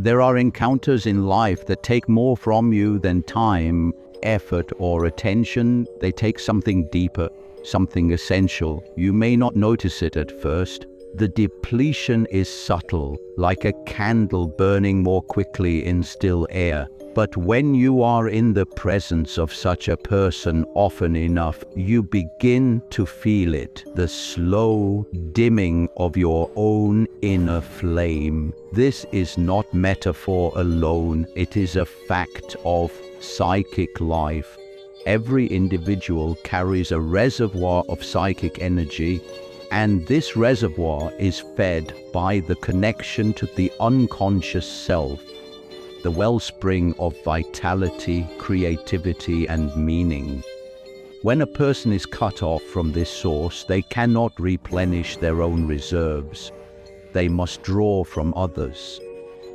There are encounters in life that take more from you than time, effort, or attention. They take something deeper, something essential. You may not notice it at first. The depletion is subtle, like a candle burning more quickly in still air. But when you are in the presence of such a person often enough, you begin to feel it, the slow dimming of your own inner flame. This is not metaphor alone, it is a fact of psychic life. Every individual carries a reservoir of psychic energy, and this reservoir is fed by the connection to the unconscious self, the wellspring of vitality, creativity, and meaning. When a person is cut off from this source, they cannot replenish their own reserves. They must draw from others.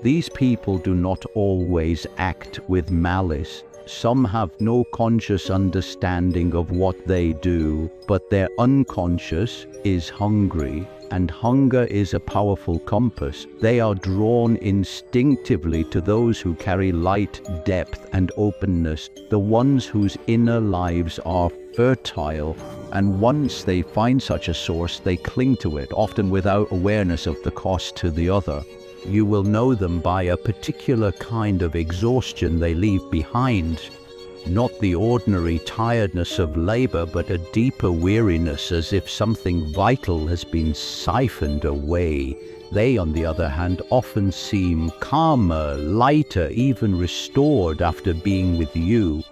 These people do not always act with malice. Some have no conscious understanding of what they do, but their unconscious is hungry, and hunger is a powerful compass. They are drawn instinctively to those who carry light, depth, and openness, the ones whose inner lives are fertile, and once they find such a source, they cling to it, often without awareness of the cost to the other. You will know them by a particular kind of exhaustion they leave behind. Not the ordinary tiredness of labor, but a deeper weariness, as if something vital has been siphoned away. They, on the other hand, often seem calmer, lighter, even restored after being with you.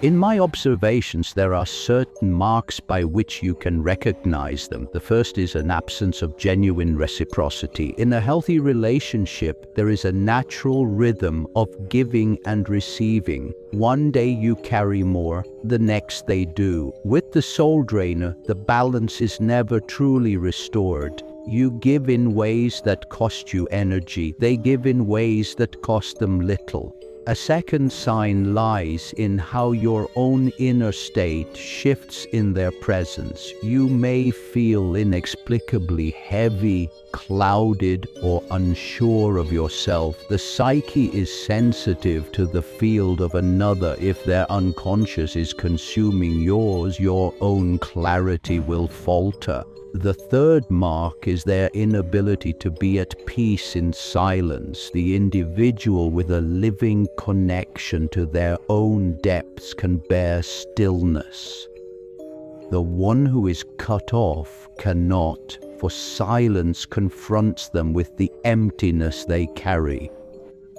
In my observations, there are certain marks by which you can recognize them. The first is an absence of genuine reciprocity. In a healthy relationship, there is a natural rhythm of giving and receiving. One day you carry more, the next they do. With the soul drainer, the balance is never truly restored. You give in ways that cost you energy. They give in ways that cost them little. A second sign lies in how your own inner state shifts in their presence. You may feel inexplicably heavy, clouded, or unsure of yourself. The psyche is sensitive to the field of another. If their unconscious is consuming yours, your own clarity will falter. The third mark is their inability to be at peace in silence. The individual with a living connection to their own depths can bear stillness. The one who is cut off cannot, for silence confronts them with the emptiness they carry.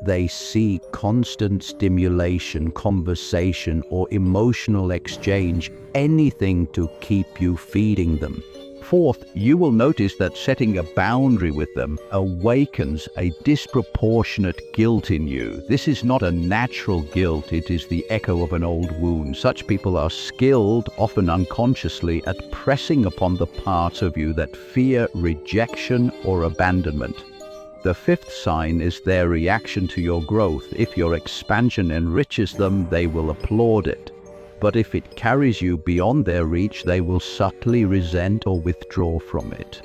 They seek constant stimulation, conversation, or emotional exchange, anything to keep you feeding them. Fourth, you will notice that setting a boundary with them awakens a disproportionate guilt in you. This is not a natural guilt, it is the echo of an old wound. Such people are skilled, often unconsciously, at pressing upon the parts of you that fear rejection or abandonment. The fifth sign is their reaction to your growth. If your expansion enriches them, they will applaud it. But if it carries you beyond their reach, they will subtly resent or withdraw from it.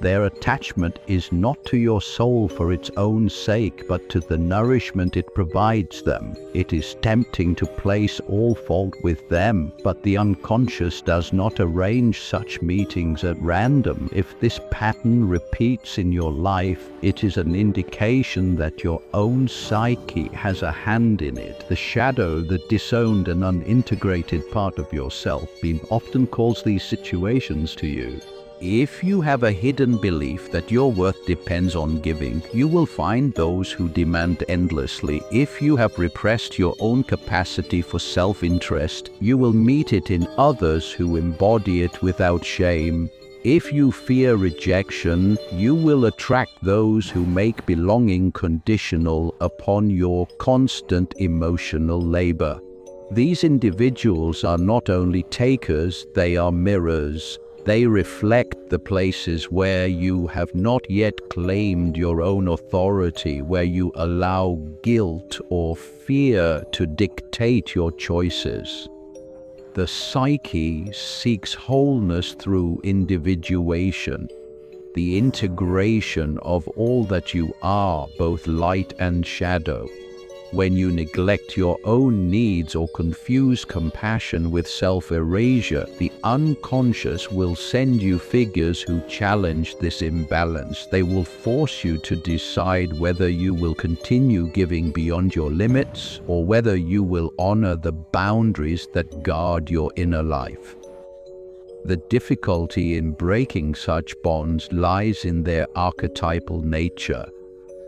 Their attachment is not to your soul for its own sake, but to the nourishment it provides them. It is tempting to place all fault with them, but the unconscious does not arrange such meetings at random. If this pattern repeats in your life, it is an indication that your own psyche has a hand in it. The shadow, the disowned and unintegrated part of yourself, often calls these situations to you. If you have a hidden belief that your worth depends on giving, you will find those who demand endlessly. If you have repressed your own capacity for self-interest, you will meet it in others who embody it without shame. If you fear rejection, you will attract those who make belonging conditional upon your constant emotional labor. These individuals are not only takers, they are mirrors. They reflect the places where you have not yet claimed your own authority, where you allow guilt or fear to dictate your choices. The psyche seeks wholeness through individuation. the integration of all that you are, both light and shadow. When you neglect your own needs or confuse compassion with self-erasure, the unconscious will send you figures who challenge this imbalance. They will force you to decide whether you will continue giving beyond your limits or whether you will honor the boundaries that guard your inner life. The difficulty in breaking such bonds lies in their archetypal nature.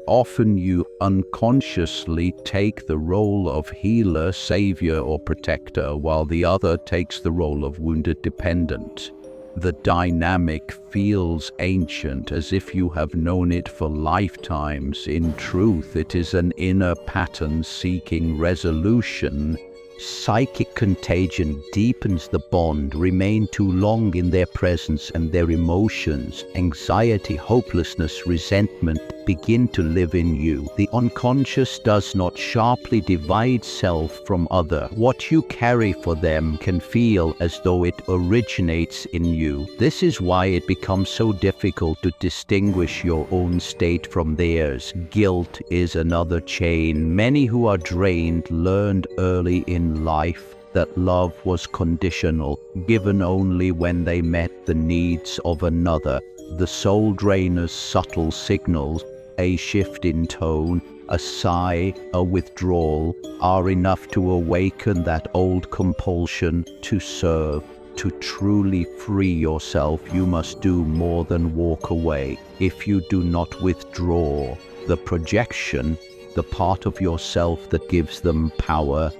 Often you unconsciously take the role of healer, savior, or protector, while the other takes the role of wounded dependent. The dynamic feels ancient, as if you have known it for lifetimes. In truth, it is an inner pattern seeking resolution. Psychic contagion deepens the bond. Remain too long in their presence and their emotions, anxiety, hopelessness, resentment, begin to live in you. The unconscious does not sharply divide self from other. What you carry for them can feel as though it originates in you. This is why it becomes so difficult to distinguish your own state from theirs. Guilt is another chain. Many who are drained learned early in life that love was conditional, given only when they met the needs of another. The soul drainer's subtle signals, a shift in tone, a sigh, a withdrawal, are enough to awaken that old compulsion to serve. To truly free yourself, you must do more than walk away. If you do not withdraw, the projection, the part of yourself that gives them power,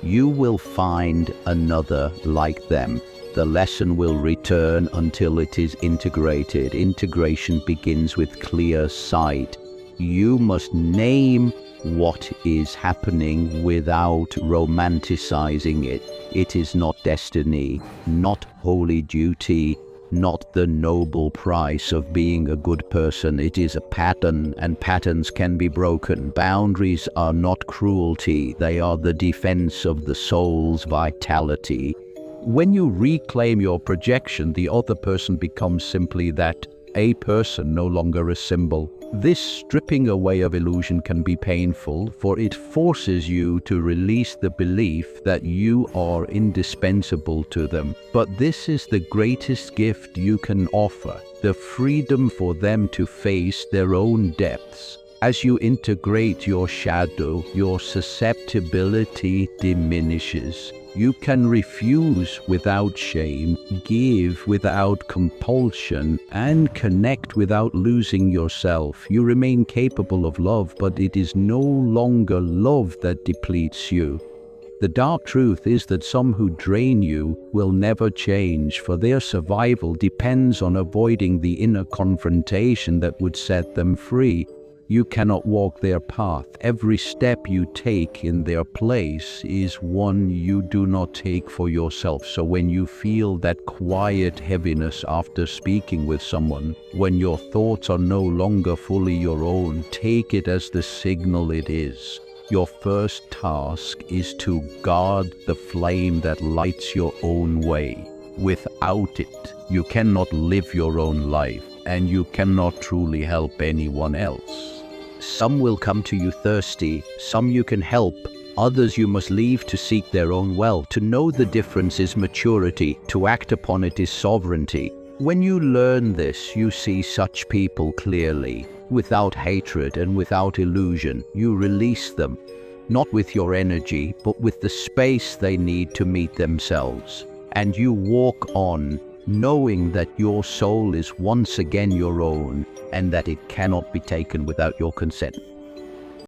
you will find another like them. The lesson will return until it is integrated. Integration begins with clear sight. You must name what is happening without romanticizing it. It is not destiny, not holy duty, not the noble price of being a good person. It is a pattern, and patterns can be broken. Boundaries are not cruelty. They are the defense of the soul's vitality. When you reclaim your projection, the other person becomes simply that, a person, no longer a symbol. This stripping away of illusion can be painful, for it forces you to release the belief that you are indispensable to them. But this is the greatest gift you can offer, the freedom for them to face their own depths. As you integrate your shadow, your susceptibility diminishes. You can refuse without shame, give without compulsion, and connect without losing yourself. You remain capable of love, but it is no longer love that depletes you. The dark truth is that some who drain you will never change, for their survival depends on avoiding the inner confrontation that would set them free. You cannot walk their path. Every step you take in their place is one you do not take for yourself. So when you feel that quiet heaviness after speaking with someone, when your thoughts are no longer fully your own, take it as the signal it is. Your first task is to guard the flame that lights your own way. Without it, you cannot live your own life, and you cannot truly help anyone else. Some will come to you thirsty, some you can help, others you must leave to seek their own well. To know the difference is maturity, to act upon it is sovereignty. When you learn this, you see such people clearly. Without hatred and without illusion, you release them, not with your energy, but with the space they need to meet themselves. And you walk on, knowing that your soul is once again your own, and that it cannot be taken without your consent.